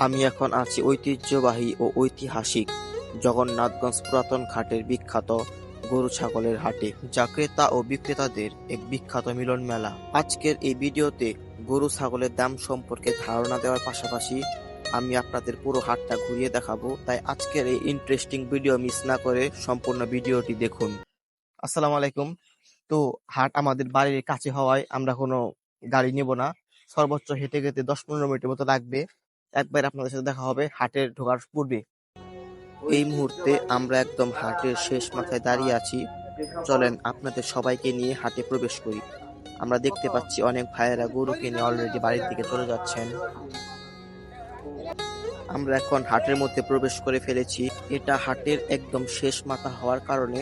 আমি এখন আছি ঐতিহ্যবাহী ও ঐতিহাসিক জগন্নাথগঞ্জ পুরাতন ঘাটের বিখ্যাত গরু ছাগলের হাটে, যা ক্রেতা ও বিক্রেতাদের এক বিখ্যাত মিলন মেলা। আজকের এই ভিডিওতে গরু ছাগলের দাম সম্পর্কে ধারণা দেওয়ার পাশাপাশি আমি আপনাদের পুরো হাটটা ঘুরিয়ে দেখাবো, তাই আজকের এই ইন্টারেস্টিং ভিডিও মিস না করে সম্পূর্ণ ভিডিওটি দেখুন। আসসালামু আলাইকুম। তো হাট আমাদের বাড়ির কাছে হওয়ায় আমরা কোনো গাড়ি নেব না, সর্বোচ্চ হেঁটে যেতে 10-15 মিনিটের মতো লাগবে। একবার আপনাদের সাথে দেখা হবে হাটের ঢোকার পূর্বে। এই মুহূর্তে আমরা একদম হাটের শেষ মাথায় দাঁড়িয়ে আছি। চলেন আপনাদের সবাইকে নিয়ে হাটে প্রবেশ করি। আমরা দেখতে পাচ্ছি অনেক ভাইয়েরা গরু কিনে অলরেডি বাড়ির দিকে চলে যাচ্ছেন। আমরা এখন হাটের মধ্যে প্রবেশ করে ফেলেছি। এটা হাটের একদম শেষ মাথা হওয়ার কারণে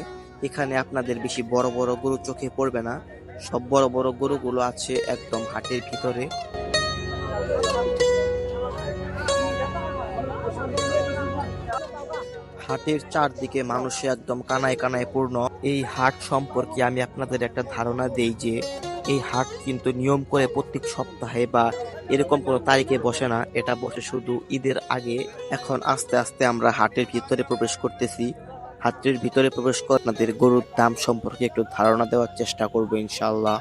এখানে আপনাদের বেশি বড় বড় গরু চোখে পড়বে না। সব বড় বড় গরুগুলো আছে একদম হাটের ভিতরে। হাটের চারদিকে মানুষে একদম কানায় কানায় পূর্ণ। এই হাট সম্পর্কে আমি আপনাদের একটা ধারণা দেই যে এই হাট কিন্তু নিয়ম করে প্রত্যেক সপ্তাহে বা এরকম কোনো তারিখে বসে না, এটা বসে শুধু ঈদের আগে। এখন আস্তে আস্তে আমরা হাটের ভিতরে প্রবেশ করতেছি। হাটের ভিতরে প্রবেশ করে আপনাদের গরুর দাম সম্পর্কে একটু ধারণা দেওয়ার চেষ্টা করবো ইনশাআল্লাহ।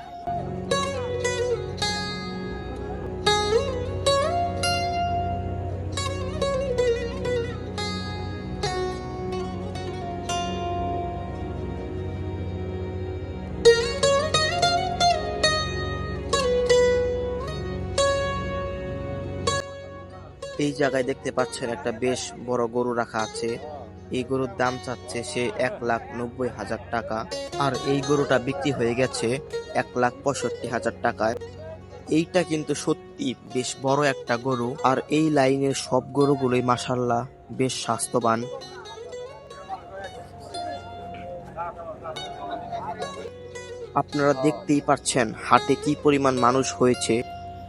এই জায়গায় দেখতে পাচ্ছেন একটা বেশ বড় গরু রাখা আছে। এই গরুর দাম চাচ্ছে সে 1,90,000 টাকা, আর এই গরুটা বিক্রি হয়ে গেছে 1,65,000 টাকায়। এইটা কিন্তু সত্যি বেশ বড় একটা গরু, আর এই লাইনের সব গরুগুলোই মাশাআল্লাহ বেশ স্বাস্থ্যবান। আপনারা দেখতেই পাচ্ছেন হাটে কি পরিমাণ মানুষ হয়েছে।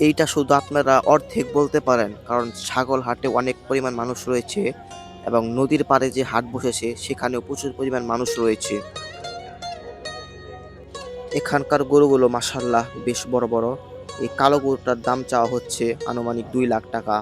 এইটা শুধু আপনারা অর্ধেক বলতে পারেন, কারণ ছাগল হাটে অনেক পরিমাণ মানুষ রয়েছে এবং নদীর পাড়ে যে হাট বসেছে সেখানেও প্রচুর পরিমাণ মানুষ রয়েছে। এখানকার গরুগুলো মাশাআল্লাহ বেশ বড় বড়। এই কালো গরুটার দাম চাওয়া হচ্ছে আনুমানিক 2 লাখ টাকা।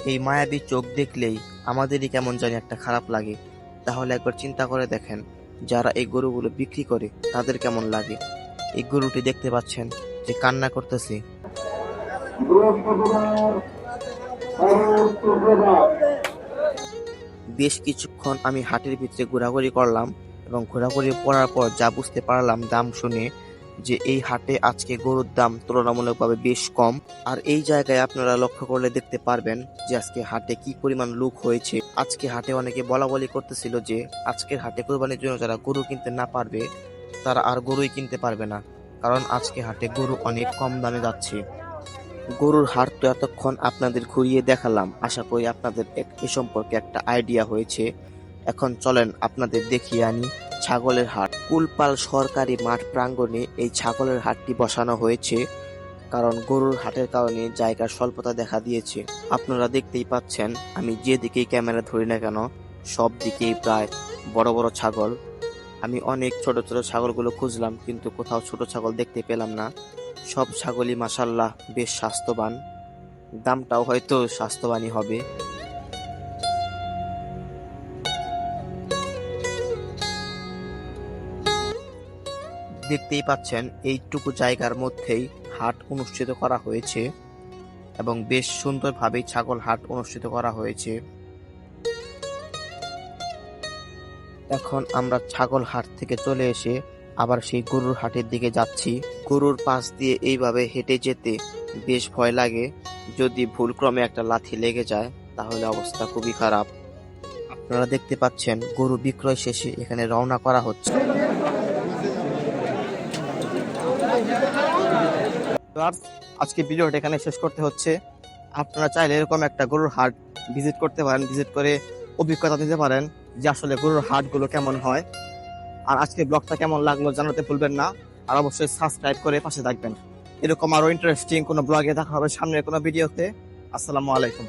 এই মায়াবী চোখ দেখলেই আমাদেরই কেমন জানি একটা খারাপ লাগে। তাহলে একবার চিন্তা করে দেখেন, যারা এই গরুগুলো বিক্রি করে তাদের কেমন লাগে। এই গরুটি দেখতে পাচ্ছেন যে কান্না করতেছে। বেশ কিছুক্ষণ আমি হাটের ভিতরে ঘোরাঘুরি করলাম এবং ঘোরাঘুরি করার পর যা বুঝতে পারলাম দাম শুনে, যে এই হাটে আজকে গরুর দাম তুলনামূলকভাবে বেশ কম। আর এই জায়গায় আপনারা লক্ষ্য করলে দেখতে পারবেন যে আজকে হাটে কি পরিমাণ লোক হয়েছে। আজকে হাটে অনেকে বলা করতেছিল যে আজকের হাটে কোরবানির জন্য যারা গরু কিনতে না পারবে তারা আর গরুই কিনতে পারবে না, কারণ আজকে হাটে গরু অনেক কম দামে যাচ্ছে। গরুর হাট তো এতক্ষণ আপনাদের ঘুরিয়ে দেখালাম, আশা করি আপনাদের এ সম্পর্কে একটা আইডিয়া হয়েছে। এখন চলেন আপনাদের দেখিয়ে আনি ছাগলের হাট। কুলপাল সরকারি মাঠ প্রাঙ্গণে এই ছাগলের হাটটি বসানো হয়েছে, কারণ গরুর হাটের কারণে জায়গার স্বল্পতা দেখা দিয়েছে। আপনারা দেখতেই পাচ্ছেন আমি যেদিকেই ক্যামেরা ধরি না কেন সব দিকেই প্রায় বড় বড় ছাগল। আমি অনেক ছোট ছোট ছাগলগুলো খুঁজলাম কিন্তু কোথাও ছোট ছাগল দেখতে পেলাম না। সব ছাগলই মাশাআল্লাহ বেশ স্বাস্থ্যবান, দামটাও হয়তো স্বাস্থ্যবানই হবে। দেখতেই পাচ্ছেন এইটুকু জায়গার মধ্যেই হাট অনুষ্ঠিত করা হয়েছে এবং বেশ সুন্দরভাবেই ছাগল হাট অনুষ্ঠিত করা হয়েছে। এখন আমরা ছাগল হাট থেকে চলে এসে আবার সেই গরুর হাটের দিকে যাচ্ছি। গরুর পাশ দিয়ে এইভাবে হেঁটে যেতে বেশ ভয় লাগে, যদি ভুলক্রমে একটা লাথি লেগে যায় তাহলে অবস্থা খুবই খারাপ। আপনারা দেখতে পাচ্ছেন গরু বিক্রয় শেষে এখানে রওনা করা হচ্ছে। আজকে ভিডিওটা এখানে শেষ করতে হচ্ছে। আপনারা চাইলে এরকম একটা গরুর হাট ভিজিট করতে পারেন, ভিজিট করে অভিজ্ঞতা দিতে পারেন যে আসলে গরুর হাটগুলো কেমন হয়। আর আজকের ব্লগটা কেমন লাগলো জানাতে ভুলবেন না। আর অবশ্যই সাবস্ক্রাইব করে পাশে থাকবেন। এরকম আরো ইন্টারেস্টিং কোনো ব্লগে দেখা হবে সামনের কোনো ভিডিওতে। আসসালামু আলাইকুম।